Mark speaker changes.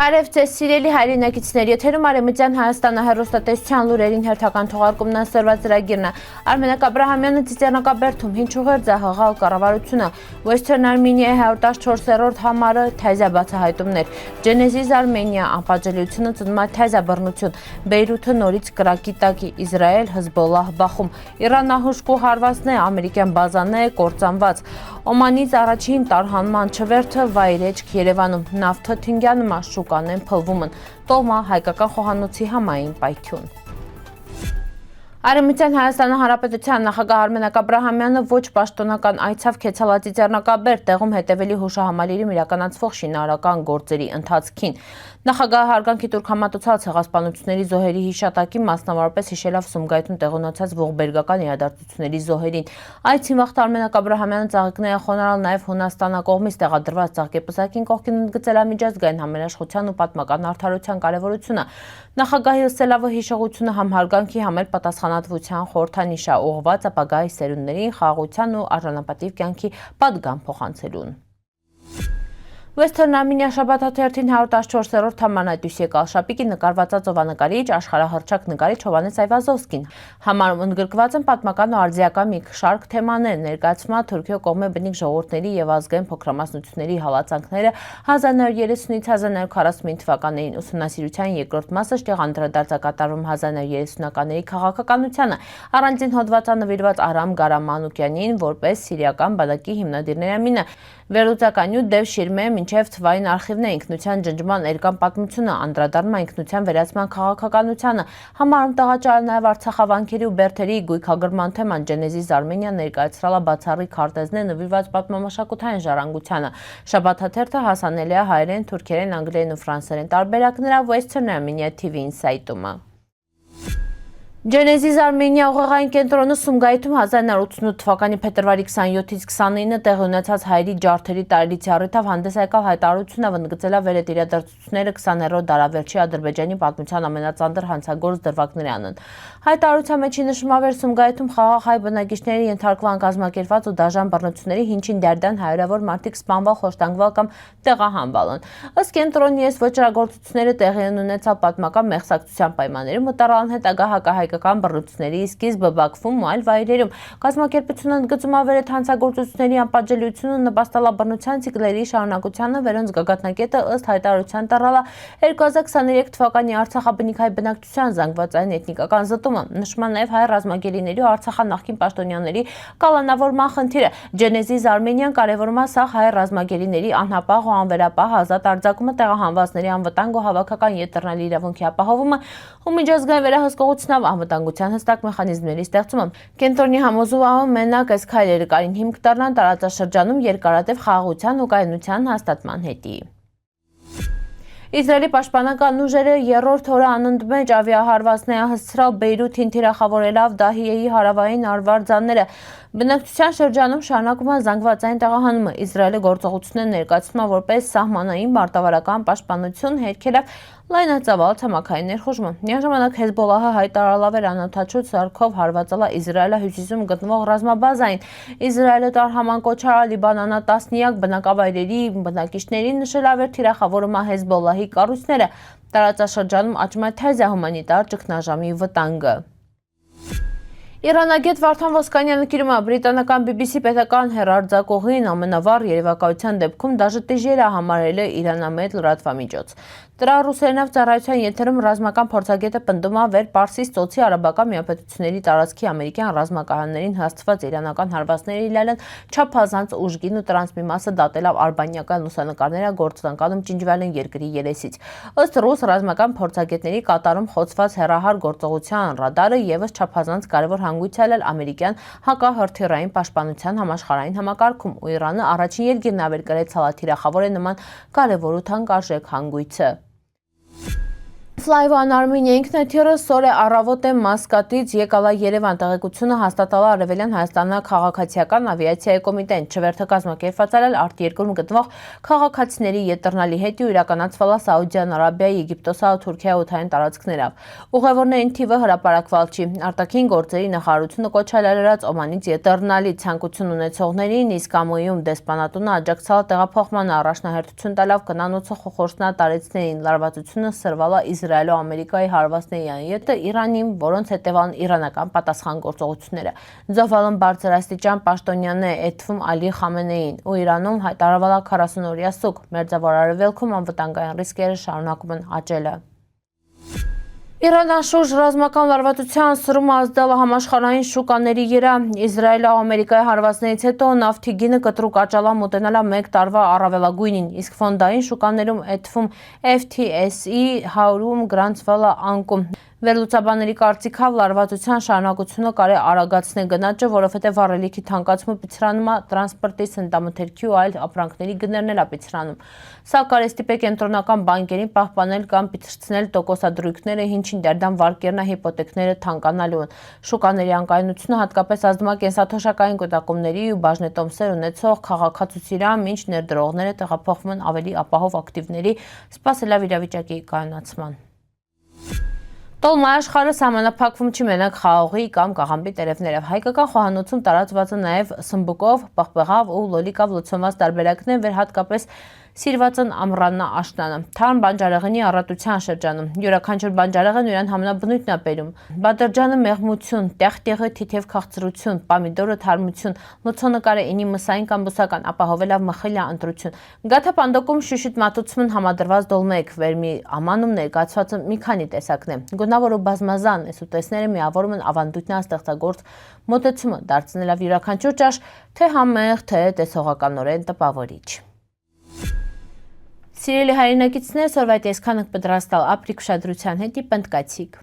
Speaker 1: Բարև ձեզ սիրելի հայրենակիցներ, եթերում Արևմտյան Հայաստանը հեռուստատեսության լուրերին հերթական թողարկումն ասրված ծրագիրն է։ Արմենակ Աբրահամյանը Ծիծեռնակաբերդում հինչուղերձ է հղալ կառավարությունը, Western Armenia 114-րդ համարը թեզա բացահայտումներ, Genesis Armenia անպատժելիությունը ծնում է թեզա բռնություն, Բեյրութը նորից կրակի տակի, Իսրայել Հզբոլլահ բախում, Իրանահուշկու հարվածն է, ամերիկյան բազան է կործանված, Օմանից առաջին տարհանման չվերթը վայրեջք Երևանում, նավթը թինգյանում է, շուկանեն փլվում են, տոհմա հայկական խոհանոցի համային պայթյուն։ Արևմտյան Հայաստանի Հանրապետության նախագահ Արմենակ Աբրահամյանը ոչ պաշտոնական այցավ Քեցալա Ծիծեռնակաբերդ տեղում հետևելի հուշահամալիրում իրականացվող շինարարական գործերի ընթացքին։ Նախագահը հարգանքի տուրք համատուցած ցեղասպանությունների զոհերի հիշատակին, մասնավորապես հիշելով Սումգայիթում տեղի ունեցած ողբերգական իրադարձությունների զոհերին։ Այցին վաղ Արմենակ Աբրահամյանը ծաղիկներ է խոնարհալ նաև Հունաստանի կողմից տեղադրված ծաղկեպսակին կողքին ընդգծել միջազգային համերաշխության ու պատմական արդարության կարևորությունը։ Նախագահի ըսելավը հիշողությունը համ հարգանքի, համ էլ պատասխանատվության խորհրդանիշ է, ուղղված ապագայի սերունդներին խաղաղության ու արժանապատիվ կյանքի պատգամ փոխանցելուն։ Western Armenia շաբաթաթերթին 114-րդ համարն այդ դույս եկալ շապիկի նկարվածած ովանկարիչ աշխարհահռչակ նկարիչ Հովհաննես Այվազովսկին։ Համարում ընդգրկված են պատմական ու արձիական մի շարք թեմաներ, ներկայացումա Թուրքիո կողմէ բնիկ ժողովուրդների եւ ազգային փոքրամասնությունների հալածանքները 1930-1945 թվականներին, ուսումնասիրության երկրորդ մասը շտեղ անդրադարձակատարվում 1930-ականների քաղաքականությանը, առանձին հոդված նվիրված Արամ Գարամանուկյանին որպես սիրիական բանակի հիմնադիրների մինը, վերլուծականյու Դև Շիրմե մինչև թվային արխիվներ ինքնության ջնջման էրկան պատմությունը, անդրադառնում ինքնության վերացման քաղաքականությանը, համարում տեղաճարել նաև Արցախավանքերի ու բերդերի գույքագրման թեման, Genesis Armenia ներկայացրել է բացառիկ քարտեզներ նվիրված պատմամշակութային ժառանգությանը։ Շաբաթաթերթը հասանելի է հայերեն, թուրքերեն, անգլերեն ու ֆրանսերեն տարբերակները Western Armenia TV-ին սայտում։ Genesis Armenia ուղեղային կենտրոնը Սումգայիթում 1988 թվականի փետրվարի 27-ից 29-ը տեղի ունեցած հայերի ջարդերի տարելիցի առիթով հանդես եկալ հայտարարությունը ընդգծել վերետ իրադարձությունները 20-րդ դարավերջի Ադրբեջանի պատմության ամենածանր հանցագործ դրվագների անուն։ Հայտարարության մեջ նշվում է Սումգայիթում խաղաղ հայ բնակիչների ենթարկման կազմակերպված ու դաժան բռնությունների հինչին դերդան հայրավոր մարդիկ սպանվալ, խոշտանգվալ կամ տեղահանվալ են։ Ըստ կենտրոնի այս ոճրագործությունները տեղի են ունեցել պատմական մեղսակցության պայմաններում, մտարալն հետագա հակահայկական բռնությունների սկիզբը Բաքվում ու այլ վայրերում։ Կազմակերպությունը ընդգծում է վերետ հանցագործությունների անպատժելիությունը նպաստել բռնության ցիկլերի շարունակությանը, որոնց գագաթնակետը ըստ հայտարարության տռալա 2023 թվականի Արցախաբնիկ հայ բնակչության զանգվածային էթնիկական զտումը։ Նշվում է նաև հայ ռազմագերիների ու Արցախան նախկին պաշտոնյաների կալանավորման խնդիրը։ Genesis Armenian կարևորում է սա հայ ռազմագերիների անհապաղ ու անվերապահ ազատ արձակումը, տեղահանվածների անվտանգ ու հավաքական ետռնալի իրավունքի ապահովումը ու միջազգային վերահսկողությունով անվտանգության հստակ մեխանիզմների ստեղծումը։ Կենտրոնի համոզումը մենակ այս քայլերը կարին հիմք դառնան տարածաշրջանում երկարատև խաղաղության ու կայունության հաստատման հետի։ Իսրայելի պաշտպանական ուժերը երրորդ օրը անընդմեջ ավիահարվածներ հասցրել Բեյրութին թիրախավորելով Դահիեի հարավային արվարձանները։ Բնակչության շրջանում շարունակում է զանգվածային տեղահանումը։ Իսրայելը գործողությունները ներկայացնում է որպես սահմանային մարտավարական պաշտպանություն, հերքելով լայնածավալ ցամաքային ներխուժումը։ Միաժամանակ Հեզբոլլահը հայտարարել էր անօդաչու սարքով հարվածել Իսրայելը հյուսիսում գտնվող ռազմաբազային։ Իսրայելը տարհաման կոչարել Լիբանանա տասնյակ բնակավայրերի բնակիչներին, նշելով էր թիրախավորում Հեզբոլլահի կառույցները։ Տարածաշրջանում աճում է թեզա հումանիտար ճգնաժամի վտանգը։ Իրանագետ Վարդան Ոսկանյանը կիրում է բրիտանական BBC պետական հեռարձակողին ամենավառ երևակայության դեպքում դաժե տիժեր է համարել իրանամետ լրատվամիջոց։ Դրա ռուսերենով ծառայության եթերում ռազմական փորձագետը պնդում է վեր Պարսից ծոցի արաբական միապետությունների տարածքի ամերիկյան ռազմակայաններին հաստված իրանական հարվածների իլալեն չափազանց ուժգին ու դրանց մի մասը դատելով արբանյական լուսանկարները գործնականում ջնջվել են երկրի երեսից։ Ըստ ռուս ռազմական փորձագետների կատարում խոցված հեռահար գործողության ռադարը եւս չափազանց կարևոր հանգույց է ամերիկյան հակահրթիռային պաշտպանության համաշխարհային համակարգում, ու Իրանը առաջին երկիրն է վերկրել ցալաթիրախավոր է նման կարևոր ու թանկարժեք հանգույցը։ Ֆլայվան Արմենիա ինքնաթիռը սորե առավոտ է Մասկատից եկալա Երևան տեղեկությունը հաստատալա Արևելյան Հայաստանը քաղաքացիական ավիացիայի կոմիտեն չվերթը կազմակերպված արել արտերկրում գտնվող քաղաքացիների յետռնալի հետ ու իրականացվալա Սաուդյան Արաբիայի, Եգիպտոսի, Թուրքիայի օդային տարածքներով։ Ուղևորներին թիվը հրապարակվել չի։ Արտաքին գործերի նախարարությունը կոչալերած Օմանից յետռնալի ցանկություն ունեցողներին, իսկ Ամոյում դեսպանատունը աջակցել տեղափոխման առաջնահերթություն տալով կնանոցը խորհրդանատարեցներին լարվածությունը սրվալա Իսրայելո-Ամերիկայի հարվածների անյետը Իրանին, որոնց հետևան իրանական պատասխանատվողությունները։ Ձովալն բարձրաստիճան պաշտոնյան է Էթվում Ալի Խամենեին ու Իրանում հայտարարվալա 40-օրյա սուկ։ Մերձավոր Արևելքում անվտանգային ռիսկերը շարունակում են աճել։ Իրանաշուրջ ռազմական լարվածության սրումը ազդել համաշխարհային շուկաների վրա։ Իսրայելո-Ամերիկայի հարվածներից հետո նավթի գինը կտրուկ աճալա մոտենալա 1 տարվա առավելագույնին, իսկ ֆոնդային շուկաներում Էթվում FTSE 100-ում գրանցվել է անկում։ Վերլուծաբանների կարծիքով լարվածության շարունակությունը կարի արագացնել գնաճը, որովհետև վառելիքի թանկացումը պիցրանում է տրանսպորտի, սննդամթերքի ու այլ ապրանքների գներն էլ պիցրանում։ Սա կարի ստիպե կենտրոնական բանկերին պահպանել կամ պիցրցնել տոկոսադրույքները, ինչին դերդան վարկերնա հիպոթեքները թանկանալու են։ Շուկաների անկայունությունը հատկապես ազդում է կենսաթոշակային կուտակումների ու բաժնետոմսեր ունեցող քաղաքացիության, մինչ ներդրողները տեղափոխվում են ավելի ապահով ակտիվների սպասելիվ իրավիճակի կայունացման։ Տոլմայ աշխարհը սահմանափակվում չի մենակ խաղողի կամ կաղամբի տերևներով։ Հայկական խոհանոցում տարածված է նաև սմբուկով, պղպեղավ ու լոլիկով լցոնված տարբերակներ, վերհատկապես սիրված են ամռաննա աշնանը, թարմ բանջարեղենի առատության շրջանում։ Յուրաքանչյուր բանջարեղեն իրան համնաբնույթն է բերում։ Բադրջանը մեղմություն, տեղ-տեղը թիթև քաղցրություն, պամիդորը թարմություն, լցոնը կարե ինի մսային կամ բուսական, ապահովելավ մխիլյա ընտրություն։ Գաթապանդոկում շուշիտ մատուցումն համադրված դոլմեկ վերմի ամանում ներկայացված մի քանի տեսակն է։ Գունավոր ու բազմազան էսուտեսները միավորում են ավանդույթնա ստեղծագործ մոտեցումը, դարձնելով յուրաքանչյուր ճաշ թե համեղ, թե տեսողականորեն տպավորիչ։ Սիրելի հայրենակիցներ, սորվայտ այսքանը կպտրաստալ ապրիկ ուշադրության հետի պնդկացիք։